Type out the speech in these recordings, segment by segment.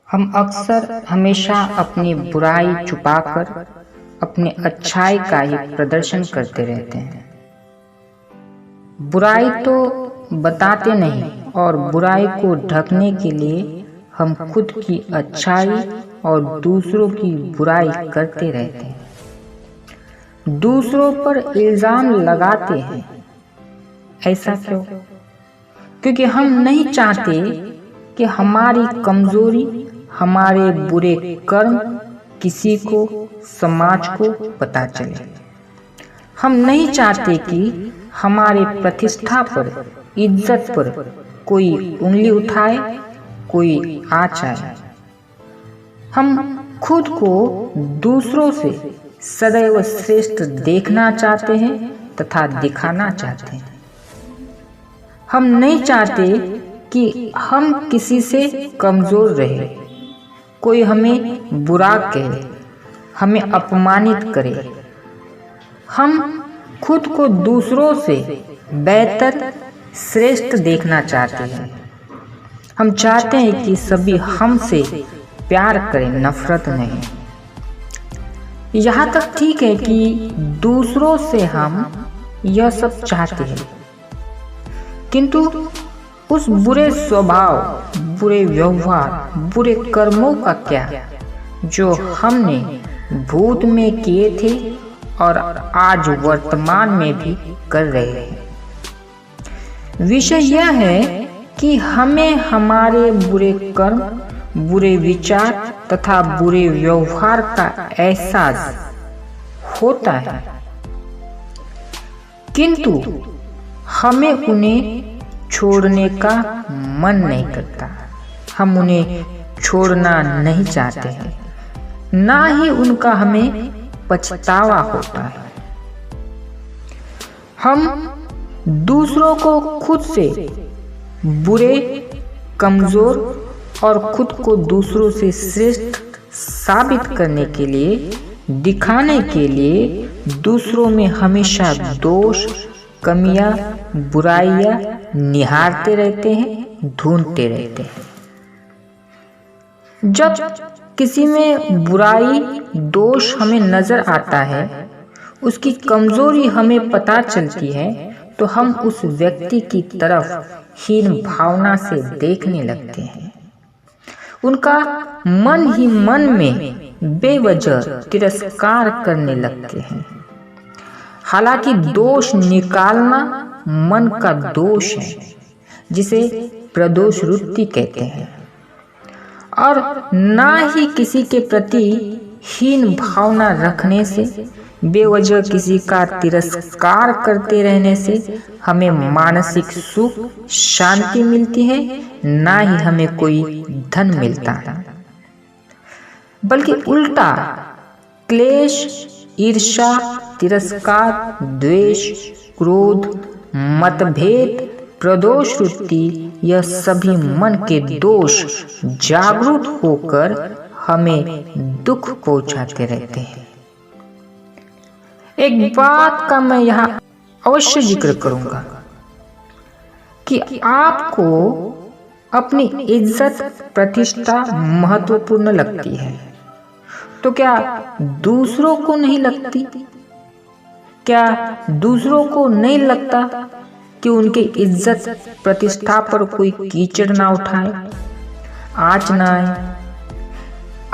हम अक्सर हमेशा अपनी बुराई छुपाकर अपनी अच्छाई का ही प्रदर्शन करते रहते हैं। बुराई तो बताते नहीं और बुराई को ढकने के लिए हम खुद की अच्छाई और दूसरों की बुराई करते रहते हैं। दूसरों पर इल्जाम लगाते हैं। ऐसा क्यों? क्योंकि हम नहीं चाहते कि हमारी कमजोरी, हमारे बुरे कर्म किसी को, समाज को पता चले। हम नहीं चाहते कि हमारे प्रतिष्ठा पर, इज्जत पर कोई उंगली उठाए, कोई आँच आए। हम खुद को दूसरों से सदैव श्रेष्ठ देखना चाहते हैं तथा दिखाना चाहते हैं। हम नहीं चाहते कि हम किसी से कमजोर रहे, कोई हमें बुरा कहे, हमें अपमानित करे। हम खुद को दूसरों से बेहतर, श्रेष्ठ देखना चाहते हैं। हम चाहते हैं कि सभी हमसे प्यार करें, नफरत नहीं। यहाँ तक ठीक है कि दूसरों से हम यह सब चाहते हैं, किंतु उस बुरे स्वभाव, बुरे व्यवहार, बुरे कर्मों का क्या जो हमने भूत में किए थे और आज वर्तमान में भी कर रहे हैं। विषय यह है कि हमें हमारे बुरे कर्म, बुरे विचार तथा बुरे व्यवहार का एहसास होता है, किंतु हमें उन्हें छोड़ने का मन नहीं करता। हम उन्हें छोड़ना नहीं चाहते हैं, ना ही उनका हमें पछतावा होता है। हम दूसरों को खुद से बुरे, कमजोर और खुद को दूसरों से श्रेष्ठ साबित करने के लिए, दिखाने के लिए दूसरों में हमेशा दोष, कमियां, बुराइयां निहारते रहते हैं, ढूंढते रहते हैं। जब किसी में बुराई, दोष हमें नजर आता है, उसकी कमजोरी हमें पता चलती है, तो हम उस व्यक्ति की तरफ हीन भावना से देखने लगते हैं। उनका मन ही मन में बेवजह तिरस्कार करने लगते हैं। हालांकि दोष निकालना मन का दोष है, जिसे प्रदोष वृत्ति कहते हैं, और ना ही किसी के प्रति हीन भावना रखने से, बेवजह किसी का तिरस्कार करते रहने से हमें मानसिक सुख, शांति मिलती है, ना ही हमें कोई धन मिलता है। बल्कि उल्टा क्लेश, ईर्ष्या, तिरस्कार, द्वेष, क्रोध, मतभेद, प्रदोष वृत्ति, यह सभी मन के दोष जागृत होकर हमें दुख पहुंचाते रहते हैं। एक बात का मैं यहाँ अवश्य जिक्र करूंगा कि आपको अपनी इज्जत, प्रतिष्ठा महत्वपूर्ण लगती है, तो क्या दूसरों को नहीं लगती? क्या दूसरों को नहीं लगता कि उनके इज्जत, प्रतिष्ठा पर कोई कीचड़ ना उठाए, आँच ना आए?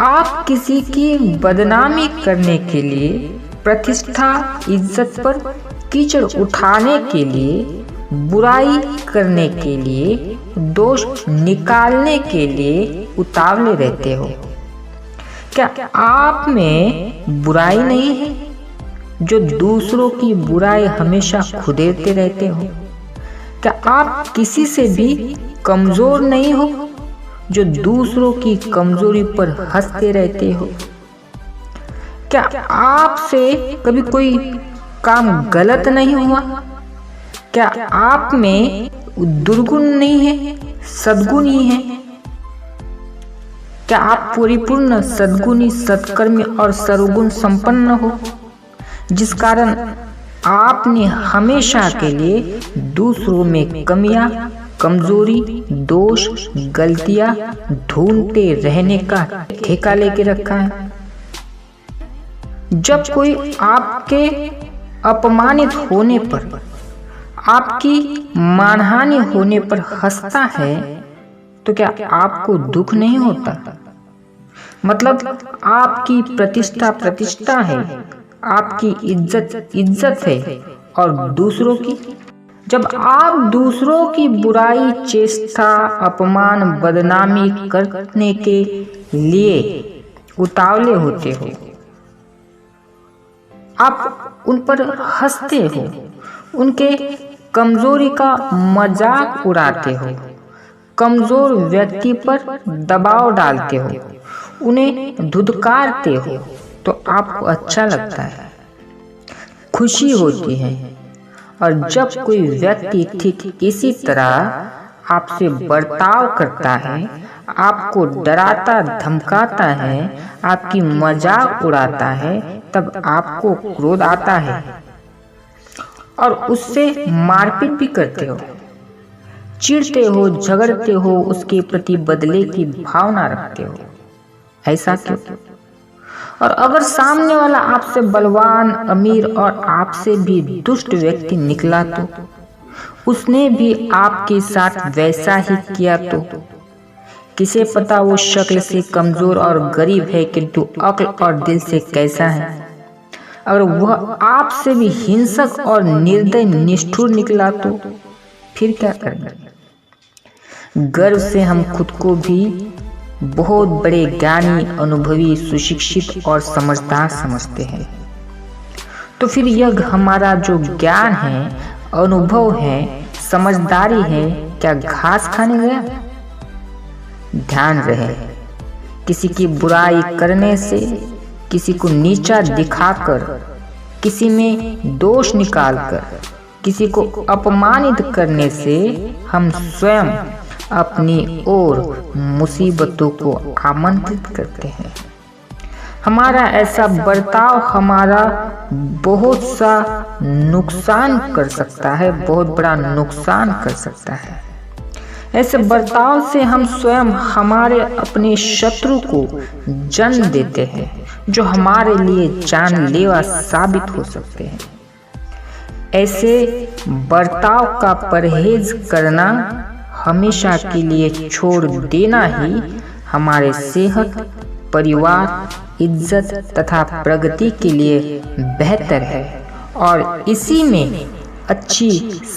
आप किसी की बदनामी करने के लिए, प्रतिष्ठा, इज्जत पर कीचड़ उठाने के लिए, बुराई करने के लिए, दोष निकालने के लिए उतावले रहते हो। क्या आप में बुराई नहीं है जो दूसरों की बुराई हमेशा खुदेरते रहते हो? क्या आप किसी से भी कमजोर नहीं हो जो दूसरों की कमजोरी पर हंसते रहते हो? क्या आपसे कभी कोई काम गलत नहीं हुआ? क्या आप में दुर्गुण नहीं है, सद्गुण ही है? क्या आप परिपूर्ण सद्गुणी, सत्कर्मी और सर्वगुण संपन्न हो, जिस कारण आपने हमेशा के लिए दूसरों में कमियां, कमजोरी, दोष, गलतियां ढूंढते रहने का ठेका लेके रखा है। जब कोई आपके अपमानित होने पर, आपकी मानहानि होने पर हंसता है तो क्या आपको दुख नहीं होता? मतलब आपकी प्रतिष्ठा है, आपकी इज्जत है। और दूसरों की, जब आप दूसरों की बुराई, चेष्टा, अपमान, बदनामी करने के लिए उतावले होते हो, आप उन पर हंसते हो, उनके कमजोरी का मजाक उड़ाते हो, कमजोर व्यक्ति पर दबाव डालते हो, उन्हें धुतकारते हो, तो आपको अच्छा लगता है, खुशी होती है। और जब कोई व्यक्ति ठीक इसी तरह आपसे बर्ताव करता है, आपको डराता धमकाता है, आपकी मजाक उड़ाता है, तब आपको क्रोध आता है और उससे मारपीट भी करते हो, चिढ़ते हो, झगड़ते हो, उसके प्रति बदले की भावना रखते हो। ऐसा क्यों? और अगर सामने वाला आपसे बलवान, अमीर और आपसे भी दुष्ट व्यक्ति निकला तो उसने भी आपके साथ वैसा ही किया तो किसे पता वो शक्ल से कमजोर और गरीब है, किंतु अक्ल और दिल से कैसा है। अगर वह आपसे भी हिंसक और निर्दय निष्ठुर निकला तो फिर क्या करेंगे? गर्व से हम खुद को भी बहुत बड़े ज्ञानी, अनुभवी, सुशिक्षित और समझदार समझते हैं। तो फिर यह हमारा जो ज्ञान है, अनुभव है, समझदारी है, क्या घास खाने गया? ध्यान रहे, किसी की बुराई करने से, किसी को नीचा दिखाकर, किसी में दोष निकालकर, किसी को अपमानित करने से हम स्वयं अपनी ओर मुसीबतों को आमंत्रित करते हैं। हमारा ऐसा बर्ताव हमारा बहुत सा नुकसान कर सकता है, बहुत बड़ा नुकसान कर सकता है। ऐसे बर्ताव से हम स्वयं हमारे अपने शत्रु को जन्म देते हैं, जो हमारे लिए जानलेवा साबित हो सकते हैं। ऐसे बर्ताव का परहेज करना, हमेशा के लिए छोड़ देना ही हमारे सेहत, परिवार, इज्जत तथा प्रगति के लिए बेहतर है। और इसी में अच्छी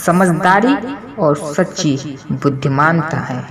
समझदारी और सच्ची बुद्धिमानता है।